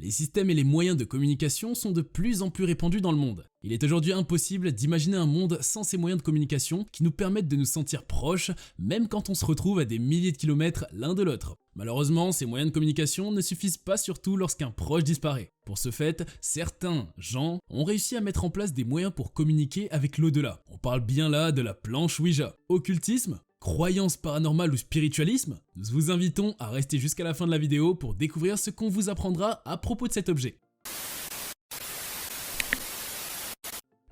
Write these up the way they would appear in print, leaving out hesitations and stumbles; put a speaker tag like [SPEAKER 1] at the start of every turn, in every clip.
[SPEAKER 1] Les systèmes et les moyens de communication sont de plus en plus répandus dans le monde. Il est aujourd'hui impossible d'imaginer un monde sans ces moyens de communication qui nous permettent de nous sentir proches, même quand on se retrouve à des milliers de kilomètres l'un de l'autre. Malheureusement, ces moyens de communication ne suffisent pas, surtout lorsqu'un proche disparaît. Pour ce fait, certains gens ont réussi à mettre en place des moyens pour communiquer avec l'au-delà. On parle bien là de la planche Ouija. Occultisme ? Croyance paranormale ou spiritualisme? Nous vous invitons à rester jusqu'à la fin de la vidéo pour découvrir ce qu'on vous apprendra à propos de cet objet.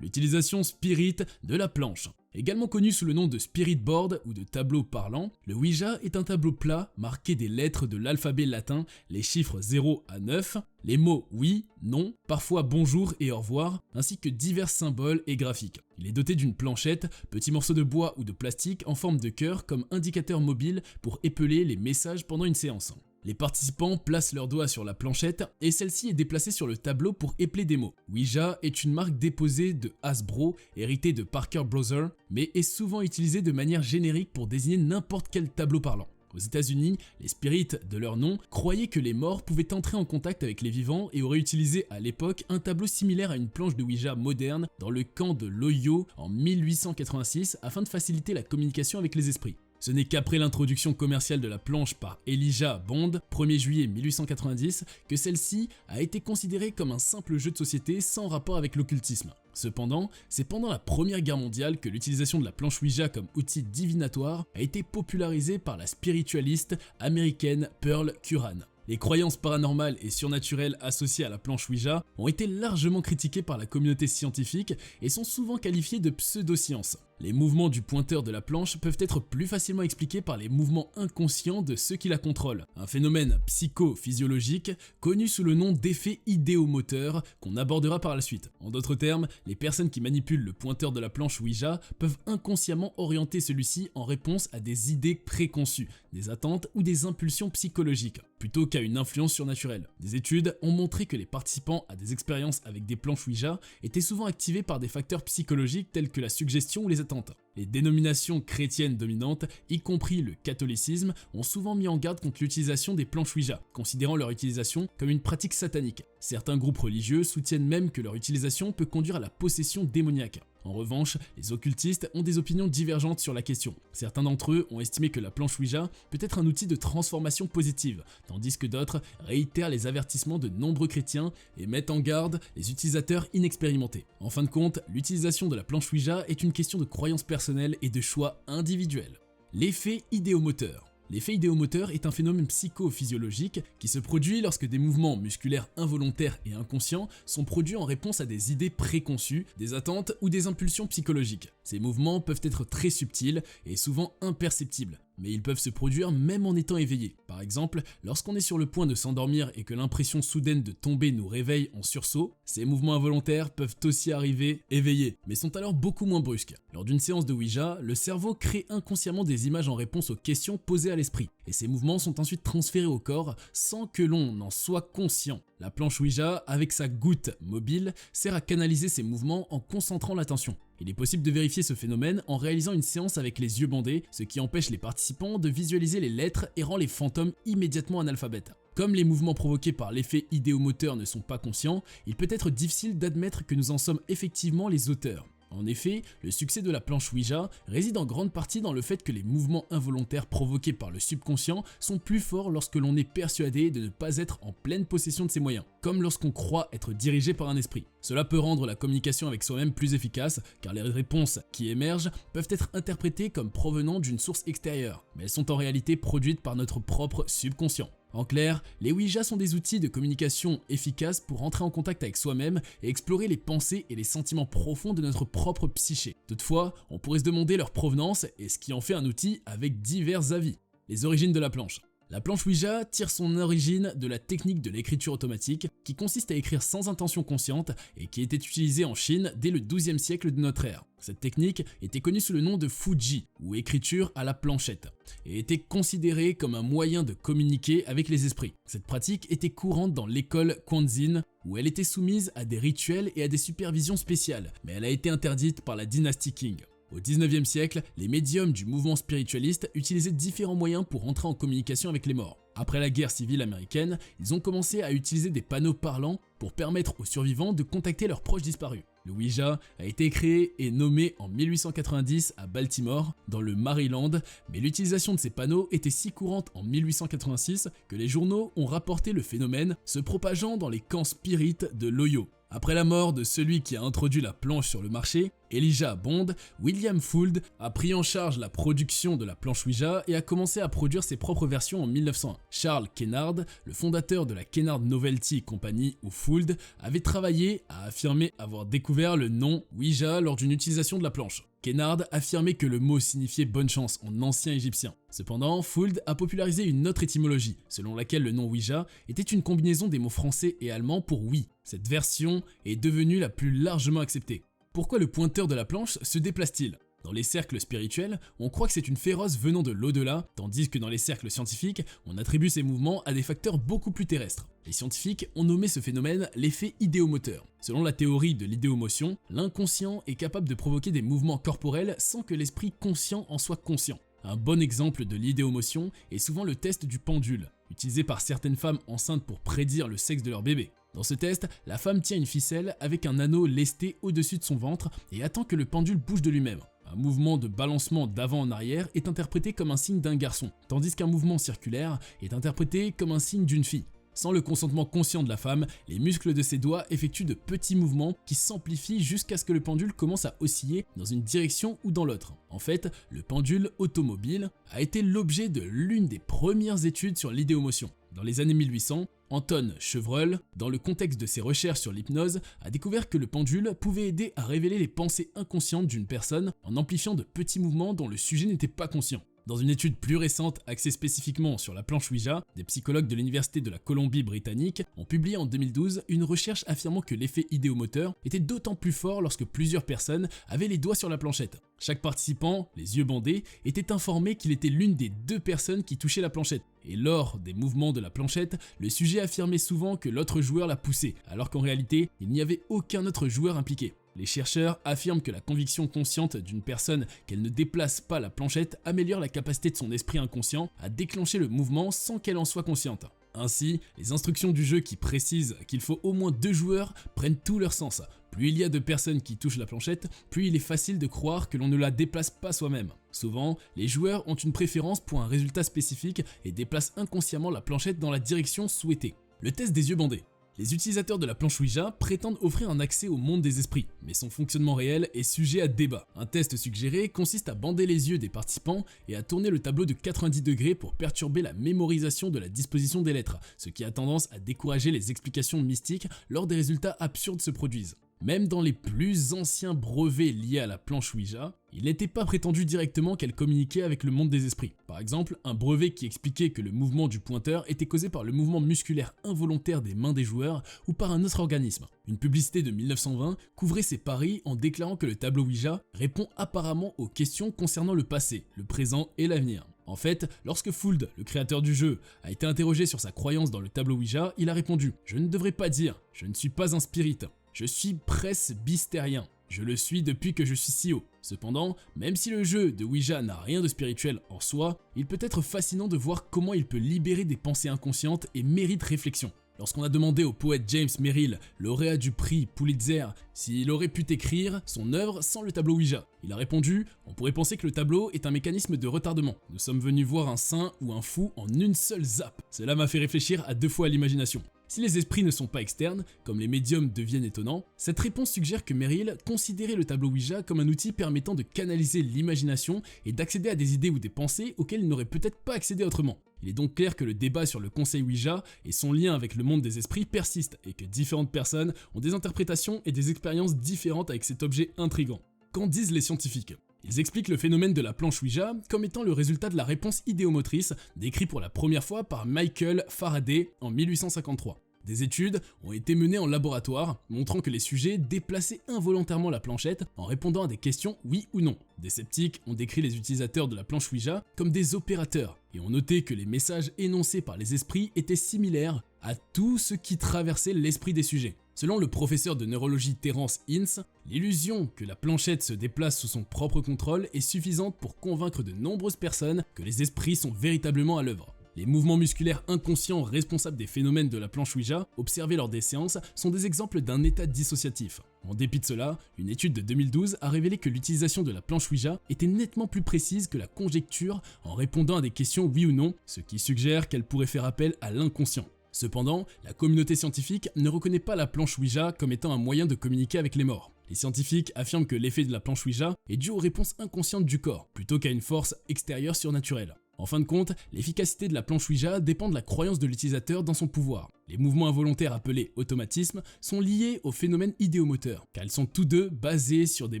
[SPEAKER 1] L'utilisation spirit de la planche. Également connu sous le nom de spirit board ou de tableau parlant, le Ouija est un tableau plat marqué des lettres de l'alphabet latin, les chiffres 0 à 9, les mots oui, non, parfois bonjour et au revoir, ainsi que divers symboles et graphiques. Il est doté d'une planchette, petit morceau de bois ou de plastique en forme de cœur comme indicateur mobile pour épeler les messages pendant une séance. Les participants placent leurs doigts sur la planchette et celle-ci est déplacée sur le tableau pour épeler des mots. Ouija est une marque déposée de Hasbro, héritée de Parker Brothers, mais est souvent utilisée de manière générique pour désigner n'importe quel tableau parlant. Aux États-Unis, les spirites, de leur nom, croyaient que les morts pouvaient entrer en contact avec les vivants et auraient utilisé à l'époque un tableau similaire à une planche de Ouija moderne dans le camp de l'Ohio en 1886 afin de faciliter la communication avec les esprits. Ce n'est qu'après l'introduction commerciale de la planche par Elijah Bond, 1er juillet 1890, que celle-ci a été considérée comme un simple jeu de société sans rapport avec l'occultisme. Cependant, c'est pendant la Première Guerre mondiale que l'utilisation de la planche Ouija comme outil divinatoire a été popularisée par la spiritualiste américaine Pearl Curran. Les croyances paranormales et surnaturelles associées à la planche Ouija ont été largement critiquées par la communauté scientifique et sont souvent qualifiées de pseudosciences. Les mouvements du pointeur de la planche peuvent être plus facilement expliqués par les mouvements inconscients de ceux qui la contrôlent, un phénomène psychophysiologique connu sous le nom d'effet idéomoteur qu'on abordera par la suite. En d'autres termes, les personnes qui manipulent le pointeur de la planche Ouija peuvent inconsciemment orienter celui-ci en réponse à des idées préconçues, des attentes ou des impulsions psychologiques, plutôt qu'à une influence surnaturelle. Des études ont montré que les participants à des expériences avec des planches Ouija étaient souvent activés par des facteurs psychologiques tels que la suggestion ou les attentes. Les dénominations chrétiennes dominantes, y compris le catholicisme, ont souvent mis en garde contre l'utilisation des planches Ouija, considérant leur utilisation comme une pratique satanique. Certains groupes religieux soutiennent même que leur utilisation peut conduire à la possession démoniaque. En revanche, les occultistes ont des opinions divergentes sur la question. Certains d'entre eux ont estimé que la planche Ouija peut être un outil de transformation positive, tandis que d'autres réitèrent les avertissements de nombreux chrétiens et mettent en garde les utilisateurs inexpérimentés. En fin de compte, l'utilisation de la planche Ouija est une question de croyance personnelle et de choix individuel. L'effet idéomoteur. L'effet idéomoteur est un phénomène psychophysiologique qui se produit lorsque des mouvements musculaires involontaires et inconscients sont produits en réponse à des idées préconçues, des attentes ou des impulsions psychologiques. Ces mouvements peuvent être très subtils et souvent imperceptibles, mais ils peuvent se produire même en étant éveillés. Par exemple, lorsqu'on est sur le point de s'endormir et que l'impression soudaine de tomber nous réveille en sursaut, ces mouvements involontaires peuvent aussi arriver éveillés, mais sont alors beaucoup moins brusques. Lors d'une séance de Ouija, le cerveau crée inconsciemment des images en réponse aux questions posées à l'esprit, et ces mouvements sont ensuite transférés au corps sans que l'on en soit conscient. La planche Ouija, avec sa goutte mobile, sert à canaliser ces mouvements en concentrant l'attention. Il est possible de vérifier ce phénomène en réalisant une séance avec les yeux bandés, ce qui empêche les participants de visualiser les lettres et rend les fantômes immédiatement analphabètes. Comme les mouvements provoqués par l'effet idéomoteur ne sont pas conscients, il peut être difficile d'admettre que nous en sommes effectivement les auteurs. En effet, le succès de la planche Ouija réside en grande partie dans le fait que les mouvements involontaires provoqués par le subconscient sont plus forts lorsque l'on est persuadé de ne pas être en pleine possession de ses moyens, comme lorsqu'on croit être dirigé par un esprit. Cela peut rendre la communication avec soi-même plus efficace, car les réponses qui émergent peuvent être interprétées comme provenant d'une source extérieure, mais elles sont en réalité produites par notre propre subconscient. En clair, les Ouija sont des outils de communication efficaces pour entrer en contact avec soi-même et explorer les pensées et les sentiments profonds de notre propre psyché. Toutefois, on pourrait se demander leur provenance et ce qui en fait un outil avec divers avis. Les origines de la planche. La planche Ouija tire son origine de la technique de l'écriture automatique qui consiste à écrire sans intention consciente et qui était utilisée en Chine dès le XIIe siècle de notre ère. Cette technique était connue sous le nom de Fuji ou écriture à la planchette et était considérée comme un moyen de communiquer avec les esprits. Cette pratique était courante dans l'école Kwanzin où elle était soumise à des rituels et à des supervisions spéciales, mais elle a été interdite par la dynastie Qing. Au XIXe siècle, les médiums du mouvement spiritualiste utilisaient différents moyens pour entrer en communication avec les morts. Après la guerre civile américaine, ils ont commencé à utiliser des panneaux parlants pour permettre aux survivants de contacter leurs proches disparus. Le Ouija a été créé et nommé en 1890 à Baltimore, dans le Maryland, mais l'utilisation de ces panneaux était si courante en 1886 que les journaux ont rapporté le phénomène se propageant dans les camps spirites de l'Ohio. Après la mort de celui qui a introduit la planche sur le marché, Elijah Bond, William Fuld a pris en charge la production de la planche Ouija et a commencé à produire ses propres versions en 1901. Charles Kennard, le fondateur de la Kennard Novelty Company ou Fuld, avait travaillé à affirmer avoir découvert le nom Ouija lors d'une utilisation de la planche. Kennard affirmait que le mot signifiait bonne chance en ancien égyptien. Cependant, Fuld a popularisé une autre étymologie, selon laquelle le nom Ouija était une combinaison des mots français et allemand pour oui. Cette version est devenue la plus largement acceptée. Pourquoi le pointeur de la planche se déplace-t-il ? Dans les cercles spirituels, on croit que c'est une féroce venant de l'au-delà, tandis que dans les cercles scientifiques, on attribue ces mouvements à des facteurs beaucoup plus terrestres. Les scientifiques ont nommé ce phénomène l'effet idéomoteur. Selon la théorie de l'idéomotion, l'inconscient est capable de provoquer des mouvements corporels sans que l'esprit conscient en soit conscient. Un bon exemple de l'idéomotion est souvent le test du pendule, utilisé par certaines femmes enceintes pour prédire le sexe de leur bébé. Dans ce test, la femme tient une ficelle avec un anneau lesté au-dessus de son ventre et attend que le pendule bouge de lui-même. Un mouvement de balancement d'avant en arrière est interprété comme un signe d'un garçon, tandis qu'un mouvement circulaire est interprété comme un signe d'une fille. Sans le consentement conscient de la femme, les muscles de ses doigts effectuent de petits mouvements qui s'amplifient jusqu'à ce que le pendule commence à osciller dans une direction ou dans l'autre. En fait, le pendule automobile a été l'objet de l'une des premières études sur l'idéomotion. Dans les années 1800, Anton Chevreul, dans le contexte de ses recherches sur l'hypnose, a découvert que le pendule pouvait aider à révéler les pensées inconscientes d'une personne en amplifiant de petits mouvements dont le sujet n'était pas conscient. Dans une étude plus récente axée spécifiquement sur la planche Ouija, des psychologues de l'université de la Colombie-Britannique ont publié en 2012 une recherche affirmant que l'effet idéomoteur était d'autant plus fort lorsque plusieurs personnes avaient les doigts sur la planchette. Chaque participant, les yeux bandés, était informé qu'il était l'une des deux personnes qui touchaient la planchette. Et lors des mouvements de la planchette, le sujet affirmait souvent que l'autre joueur la poussait, alors qu'en réalité, il n'y avait aucun autre joueur impliqué. Les chercheurs affirment que la conviction consciente d'une personne qu'elle ne déplace pas la planchette améliore la capacité de son esprit inconscient à déclencher le mouvement sans qu'elle en soit consciente. Ainsi, les instructions du jeu qui précisent qu'il faut au moins 2 joueurs prennent tout leur sens. Plus il y a de personnes qui touchent la planchette, plus il est facile de croire que l'on ne la déplace pas soi-même. Souvent, les joueurs ont une préférence pour un résultat spécifique et déplacent inconsciemment la planchette dans la direction souhaitée. Le test des yeux bandés. Les utilisateurs de la planche Ouija prétendent offrir un accès au monde des esprits, mais son fonctionnement réel est sujet à débat. Un test suggéré consiste à bander les yeux des participants et à tourner le tableau de 90 degrés pour perturber la mémorisation de la disposition des lettres, ce qui a tendance à décourager les explications mystiques lors des résultats absurdes se produisent. Même dans les plus anciens brevets liés à la planche Ouija, il n'était pas prétendu directement qu'elle communiquait avec le monde des esprits. Par exemple, un brevet qui expliquait que le mouvement du pointeur était causé par le mouvement musculaire involontaire des mains des joueurs ou par un autre organisme. Une publicité de 1920 couvrait ces paris en déclarant que le tableau Ouija répond apparemment aux questions concernant le passé, le présent et l'avenir. En fait, lorsque Fuld, le créateur du jeu, a été interrogé sur sa croyance dans le tableau Ouija, il a répondu « Je ne devrais pas dire, je ne suis pas un spirit. Je suis presbystérien. Je le suis depuis que je suis si haut. Cependant, même si le jeu de Ouija n'a rien de spirituel en soi, il peut être fascinant de voir comment il peut libérer des pensées inconscientes et mérite réflexion. Lorsqu'on a demandé au poète James Merrill, lauréat du prix Pulitzer, s'il aurait pu écrire son œuvre sans le tableau Ouija, il a répondu « On pourrait penser que le tableau est un mécanisme de retardement. Nous sommes venus voir un saint ou un fou en une seule zappe. Cela m'a fait réfléchir à 2 fois à l'imagination. » Si les esprits ne sont pas externes, comme les médiums deviennent étonnants, cette réponse suggère que Merrill considérait le tableau Ouija comme un outil permettant de canaliser l'imagination et d'accéder à des idées ou des pensées auxquelles il n'aurait peut-être pas accédé autrement. Il est donc clair que le débat sur le conseil Ouija et son lien avec le monde des esprits persiste et que différentes personnes ont des interprétations et des expériences différentes avec cet objet intrigant. Qu'en disent les scientifiques ? Ils expliquent le phénomène de la planche Ouija comme étant le résultat de la réponse idéomotrice décrit pour la première fois par Michael Faraday en 1853. Des études ont été menées en laboratoire montrant que les sujets déplaçaient involontairement la planchette en répondant à des questions oui ou non. Des sceptiques ont décrit les utilisateurs de la planche Ouija comme des opérateurs et ont noté que les messages énoncés par les esprits étaient similaires à tout ce qui traversait l'esprit des sujets. Selon le professeur de neurologie Terence Ince, l'illusion que la planchette se déplace sous son propre contrôle est suffisante pour convaincre de nombreuses personnes que les esprits sont véritablement à l'œuvre. Les mouvements musculaires inconscients responsables des phénomènes de la planche Ouija, observés lors des séances, sont des exemples d'un état dissociatif. En dépit de cela, une étude de 2012 a révélé que l'utilisation de la planche Ouija était nettement plus précise que la conjecture en répondant à des questions oui ou non, ce qui suggère qu'elle pourrait faire appel à l'inconscient. Cependant, la communauté scientifique ne reconnaît pas la planche Ouija comme étant un moyen de communiquer avec les morts. Les scientifiques affirment que l'effet de la planche Ouija est dû aux réponses inconscientes du corps, plutôt qu'à une force extérieure surnaturelle. En fin de compte, l'efficacité de la planche Ouija dépend de la croyance de l'utilisateur dans son pouvoir. Les mouvements involontaires appelés automatismes sont liés au phénomène idéomoteur, car ils sont tous deux basés sur des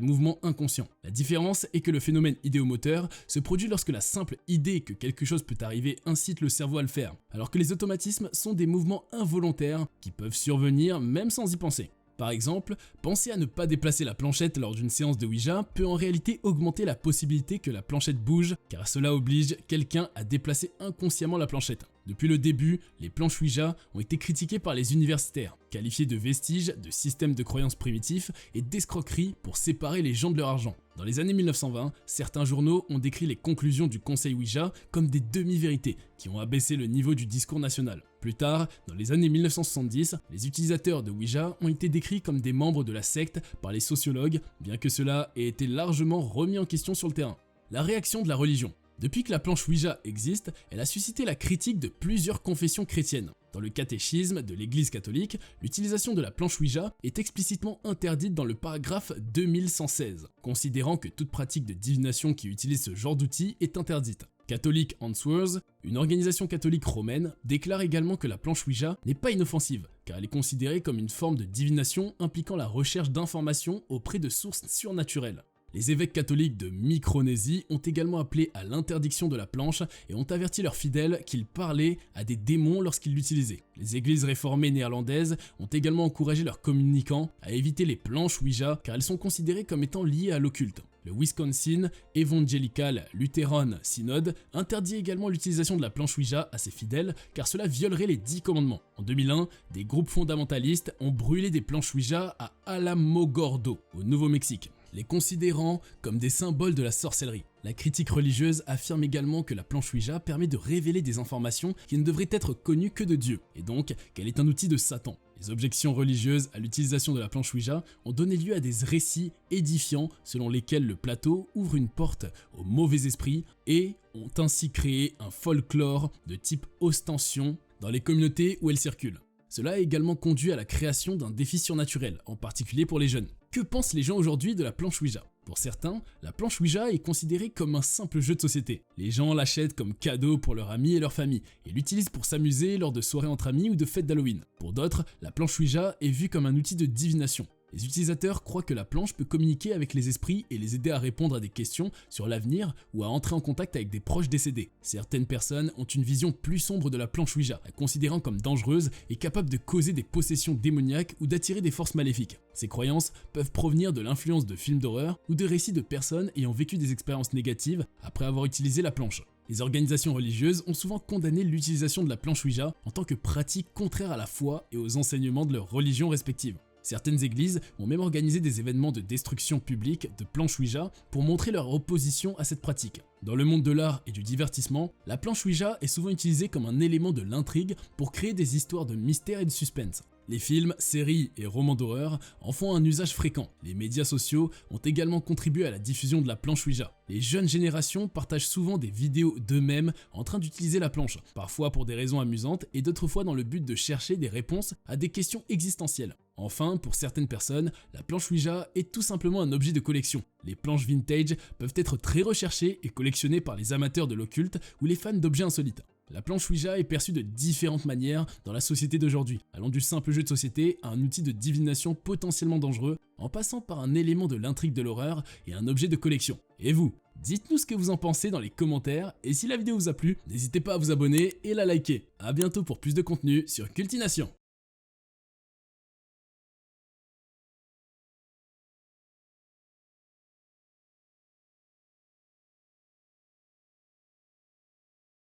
[SPEAKER 1] mouvements inconscients. La différence est que le phénomène idéomoteur se produit lorsque la simple idée que quelque chose peut arriver incite le cerveau à le faire, alors que les automatismes sont des mouvements involontaires qui peuvent survenir même sans y penser. Par exemple, penser à ne pas déplacer la planchette lors d'une séance de Ouija peut en réalité augmenter la possibilité que la planchette bouge, car cela oblige quelqu'un à déplacer inconsciemment la planchette. Depuis le début, les planches Ouija ont été critiquées par les universitaires, qualifiées de vestiges de systèmes de croyances primitifs et d'escroqueries pour séparer les gens de leur argent. Dans les années 1920, certains journaux ont décrit les conclusions du conseil Ouija comme des demi-vérités qui ont abaissé le niveau du discours national. Plus tard, dans les années 1970, les utilisateurs de Ouija ont été décrits comme des membres de la secte par les sociologues, bien que cela ait été largement remis en question sur le terrain. La réaction de la religion. Depuis que la planche Ouija existe, elle a suscité la critique de plusieurs confessions chrétiennes. Dans le catéchisme de l'Église catholique, l'utilisation de la planche Ouija est explicitement interdite dans le paragraphe 2116, considérant que toute pratique de divination qui utilise ce genre d'outil est interdite. Catholic Answers, une organisation catholique romaine, déclare également que la planche Ouija n'est pas inoffensive, car elle est considérée comme une forme de divination impliquant la recherche d'informations auprès de sources surnaturelles. Les évêques catholiques de Micronésie ont également appelé à l'interdiction de la planche et ont averti leurs fidèles qu'ils parlaient à des démons lorsqu'ils l'utilisaient. Les églises réformées néerlandaises ont également encouragé leurs communicants à éviter les planches Ouija car elles sont considérées comme étant liées à l'occulte. Le Wisconsin Evangelical Lutheran Synod interdit également l'utilisation de la planche Ouija à ses fidèles car cela violerait les 10 commandements. En 2001, des groupes fondamentalistes ont brûlé des planches Ouija à Alamogordo, au Nouveau-Mexique, les considérant comme des symboles de la sorcellerie. La critique religieuse affirme également que la planche Ouija permet de révéler des informations qui ne devraient être connues que de Dieu, et donc qu'elle est un outil de Satan. Les objections religieuses à l'utilisation de la planche Ouija ont donné lieu à des récits édifiants selon lesquels le plateau ouvre une porte aux mauvais esprits et ont ainsi créé un folklore de type ostension dans les communautés où elle circule. Cela a également conduit à la création d'un défi surnaturel, en particulier pour les jeunes. Que pensent les gens aujourd'hui de la planche Ouija ? Pour certains, la planche Ouija est considérée comme un simple jeu de société. Les gens l'achètent comme cadeau pour leurs amis et leur famille, et l'utilisent pour s'amuser lors de soirées entre amis ou de fêtes d'Halloween. Pour d'autres, la planche Ouija est vue comme un outil de divination. Les utilisateurs croient que la planche peut communiquer avec les esprits et les aider à répondre à des questions sur l'avenir ou à entrer en contact avec des proches décédés. Certaines personnes ont une vision plus sombre de la planche Ouija, la considérant comme dangereuse et capable de causer des possessions démoniaques ou d'attirer des forces maléfiques. Ces croyances peuvent provenir de l'influence de films d'horreur ou de récits de personnes ayant vécu des expériences négatives après avoir utilisé la planche. Les organisations religieuses ont souvent condamné l'utilisation de la planche Ouija en tant que pratique contraire à la foi et aux enseignements de leurs religions respectives. Certaines églises ont même organisé des événements de destruction publique de planches Ouija pour montrer leur opposition à cette pratique. Dans le monde de l'art et du divertissement, la planche Ouija est souvent utilisée comme un élément de l'intrigue pour créer des histoires de mystère et de suspense. Les films, séries et romans d'horreur en font un usage fréquent. Les médias sociaux ont également contribué à la diffusion de la planche Ouija. Les jeunes générations partagent souvent des vidéos d'eux-mêmes en train d'utiliser la planche, parfois pour des raisons amusantes et d'autres fois dans le but de chercher des réponses à des questions existentielles. Enfin, pour certaines personnes, la planche Ouija est tout simplement un objet de collection. Les planches vintage peuvent être très recherchées et collectionnées par les amateurs de l'occulte ou les fans d'objets insolites. La planche Ouija est perçue de différentes manières dans la société d'aujourd'hui, allant du simple jeu de société à un outil de divination potentiellement dangereux, en passant par un élément de l'intrigue de l'horreur et un objet de collection. Et vous ? Dites-nous ce que vous en pensez dans les commentaires, et si la vidéo vous a plu, n'hésitez pas à vous abonner et la liker. A bientôt pour plus de contenu sur Cultination.